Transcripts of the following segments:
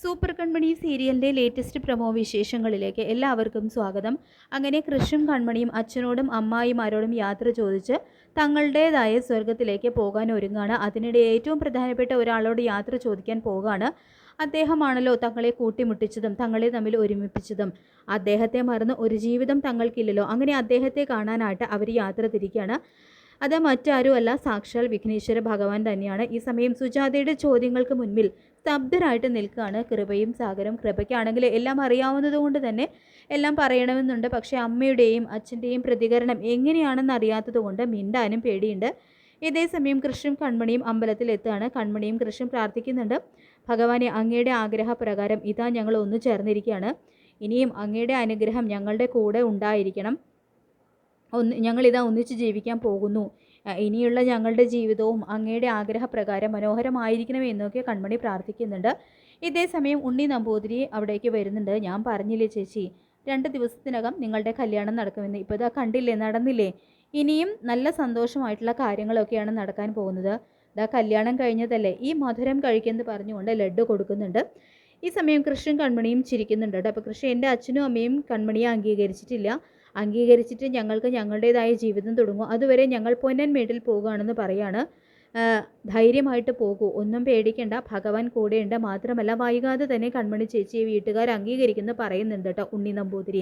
Super കൺമണി സീരിയലിൻ്റെ latest promo വിശേഷങ്ങളിലേക്ക് എല്ലാവർക്കും സ്വാഗതം. അങ്ങനെ കൃഷും കൺമണിയും അച്ഛനോടും അമ്മായിമാരോടും യാത്ര ചോദിച്ച് തങ്ങളുടേതായ സ്വർഗത്തിലേക്ക് പോകാൻ ഒരുങ്ങാണ്. അതിനിടെ ഏറ്റവും പ്രധാനപ്പെട്ട ഒരാളോട് യാത്ര ചോദിക്കാൻ പോവുകയാണ്. അദ്ദേഹമാണല്ലോ തങ്ങളെ കൂട്ടിമുട്ടിച്ചതും തങ്ങളെ തമ്മിൽ ഒരുമിപ്പിച്ചതും. അദ്ദേഹത്തെ മറന്ന് ഒരു ജീവിതം തങ്ങൾക്കില്ലല്ലോ. അങ്ങനെ അദ്ദേഹത്തെ കാണാനായിട്ട് അവർ യാത്ര തിരിക്കുകയാണ്. അത് മറ്റാരുമല്ല, സാക്ഷാൽ വിഘ്നേശ്വര ഭഗവാൻ തന്നെയാണ്. ഈ സമയം സുജാതയുടെ ചോദ്യങ്ങൾക്ക് മുൻപിൽ സ്തബ്ധരായിട്ട് നിൽക്കുകയാണ് കൃപയും സാഗരം. കൃപയ്ക്കാണെങ്കിൽ എല്ലാം അറിയാവുന്നതുകൊണ്ട് തന്നെ എല്ലാം പറയണമെന്നുണ്ട്. പക്ഷേ അമ്മയുടെയും അച്ഛൻ്റെയും പ്രതികരണം എങ്ങനെയാണെന്ന് അറിയാത്തത് കൊണ്ട് മിണ്ടാനും പേടിയുണ്ട്. ഇതേസമയം കൃഷ്ണനും കൺമണിയും അമ്പലത്തിൽ എത്തുകയാണ്. കൺമണിയും കൃഷ്ണനും പ്രാർത്ഥിക്കുന്നുണ്ട്. ഭഗവാനെ, അങ്ങയുടെ ആഗ്രഹപ്രകാരം ഇതാ ഞങ്ങൾ ഒന്നു ചേർന്നിരിക്കുകയാണ്. ഇനിയും അങ്ങയുടെ അനുഗ്രഹം ഞങ്ങളുടെ കൂടെ ഉണ്ടായിരിക്കണം. ഞങ്ങളിതാ ഒന്നിച്ച് ജീവിക്കാൻ പോകുന്നു. ഇനിയുള്ള ഞങ്ങളുടെ ജീവിതവും അങ്ങയുടെ ആഗ്രഹപ്രകാരം മനോഹരമായിരിക്കണം എന്നൊക്കെ കൺമണി പ്രാർത്ഥിക്കുന്നുണ്ട്. ഇതേസമയം ഉണ്ണി നമ്പൂതിരി അവിടേക്ക് വരുന്നുണ്ട്. ഞാൻ പറഞ്ഞില്ലേ ചേച്ചി, 2 ദിവസത്തിനകം നിങ്ങളുടെ കല്യാണം നടക്കുമെന്ന്. ഇപ്പോൾ ഇതാ കണ്ടില്ലേ, നടന്നില്ലേ. ഇനിയും നല്ല സന്തോഷമായിട്ടുള്ള കാര്യങ്ങളൊക്കെയാണ് നടക്കാൻ പോകുന്നത്. ഇതാ കല്യാണം കഴിഞ്ഞതല്ലേ, ഈ മധുരം കഴിക്കുമെന്ന് പറഞ്ഞുകൊണ്ട് ലഡ്ഡു കൊടുക്കുന്നുണ്ട്. ഈ സമയം കൃഷ്ണൻ കൺമണിയും ചിരിക്കുന്നുണ്ട് കേട്ടോ. അപ്പോൾ കൃഷ്ണൻ, എൻ്റെ അച്ഛനും അമ്മയും കൺമണിയെ അംഗീകരിച്ചിട്ട് ഞങ്ങൾക്ക് ഞങ്ങളുടേതായ ജീവിതം തുടങ്ങും. അതുവരെ ഞങ്ങൾ പൊന്നൻമേട്ടിൽ പോകുകയാണെന്ന് പറയാണ്. ധൈര്യമായിട്ട് പോകൂ, ഒന്നും പേടിക്കേണ്ട, ഭഗവാൻ കൂടെയുണ്ട്. മാത്രമല്ല വൈകാതെ തന്നെ കൺമണി ചേച്ചിയെ വീട്ടുകാർ അംഗീകരിക്കുന്നു പറയുന്നുണ്ട് കേട്ടോ ഉണ്ണി നമ്പൂതിരി.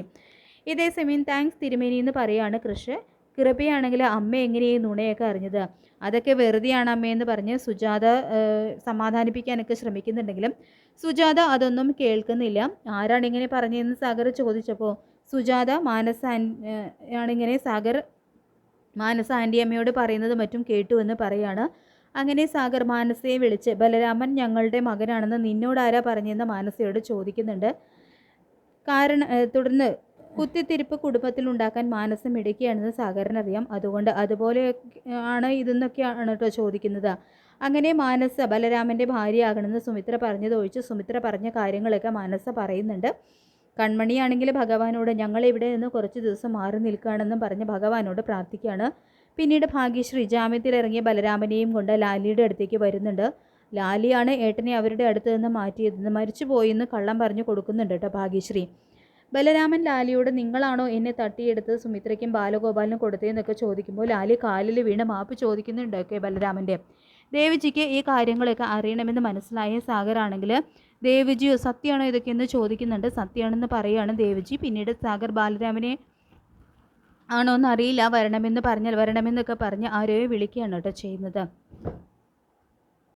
ഇതേസമയം താങ്ക്സ് തിരുമേനി എന്ന് പറയാണ് കൃഷ്ണ. കൃപയാണെങ്കിൽ അമ്മ എങ്ങനെയാണ് നുണയൊക്കെ അറിഞ്ഞത്, അതൊക്കെ വെറുതെയാണ് അമ്മയെന്ന് പറഞ്ഞ് സുജാത സമാധാനിപ്പിക്കാനൊക്കെ ശ്രമിക്കുന്നുണ്ടെങ്കിലും സുജാത അതൊന്നും കേൾക്കുന്നില്ല. ആരാണ് ഇങ്ങനെ പറഞ്ഞതെന്ന് സാഗർ ചോദിച്ചപ്പോൾ സുജാത ആണിങ്ങനെ സാഗർ മാനസ ആൻറ്റി അമ്മയോട് പറയുന്നത് മറ്റും കേട്ടുവെന്ന് പറയാണ്. അങ്ങനെ സാഗർ മാനസയെ വിളിച്ച്, ബലരാമൻ ഞങ്ങളുടെ മകനാണെന്ന് നിന്നോടാരാ പറഞ്ഞതെന്ന് മാനസയോട് ചോദിക്കുന്നുണ്ട്. തുടർന്ന് കുത്തിത്തിരിപ്പ് കുടുംബത്തിൽ ഉണ്ടാക്കാൻ മാനസം ഇടയ്ക്കുകയാണെന്ന് സാഗറിനറിയാം. അതുകൊണ്ട് അതുപോലെ ആണ് ഇതെന്നൊക്കെയാണ് കേട്ടോ ചോദിക്കുന്നത്. അങ്ങനെ മാനസ ബലരാമൻ്റെ ഭാര്യയാകണമെന്ന് സുമിത്ര പറഞ്ഞതൊഴിച്ച് സുമിത്ര പറഞ്ഞ കാര്യങ്ങളൊക്കെ മാനസ പറയുന്നുണ്ട്. കൺമണിയാണെങ്കിൽ ഭഗവാനോട് ഞങ്ങളിവിടെ നിന്ന് കുറച്ച് ദിവസം മാറി നിൽക്കുകയാണെന്നും പറഞ്ഞ് ഭഗവാനോട് പ്രാർത്ഥിക്കുകയാണ്. പിന്നീട് ഭാഗ്യശ്രീ ജാമ്യത്തിലിറങ്ങിയ ബലരാമനെയും കൊണ്ട് ലാലിയുടെ അടുത്തേക്ക് വരുന്നുണ്ട്. ലാലിയാണ് ഏട്ടനെ അവരുടെ അടുത്ത് നിന്ന് മാറ്റിയതെന്ന്, മരിച്ചുപോയെന്ന് കള്ളം പറഞ്ഞു കൊടുക്കുന്നുണ്ട് കേട്ടോ ഭാഗ്യശ്രീ. ബലരാമൻ ലാലിയോട് നിങ്ങളാണോ എന്നെ തട്ടിയെടുത്ത് സുമിത്രയ്ക്കും ബാലഗോപാലിനും കൊടുത്തതെന്നൊക്കെ ചോദിക്കുമ്പോൾ ലാലി കാലിൽ വീണ് മാപ്പ് ചോദിക്കുന്നുണ്ടൊക്കെ ബലരാമൻ്റെ. ദേവിജിക്ക് ഈ കാര്യങ്ങളൊക്കെ അറിയണമെന്ന് മനസ്സിലായ സാഗറാണെങ്കിൽ ദേവിജിയോ സത്യമാണോ ഇതൊക്കെയെന്ന് ചോദിക്കുന്നുണ്ട്. സത്യമാണെന്ന് പറയുകയാണ് ദേവിജി. പിന്നീട് സാഗർ ബാലരാമനെ ആണോ എന്നറിയില്ല, വരണമെന്നൊക്കെ പറഞ്ഞ് ആരെയോ വിളിക്കുകയാണ് കേട്ടോ ചെയ്യുന്നത്.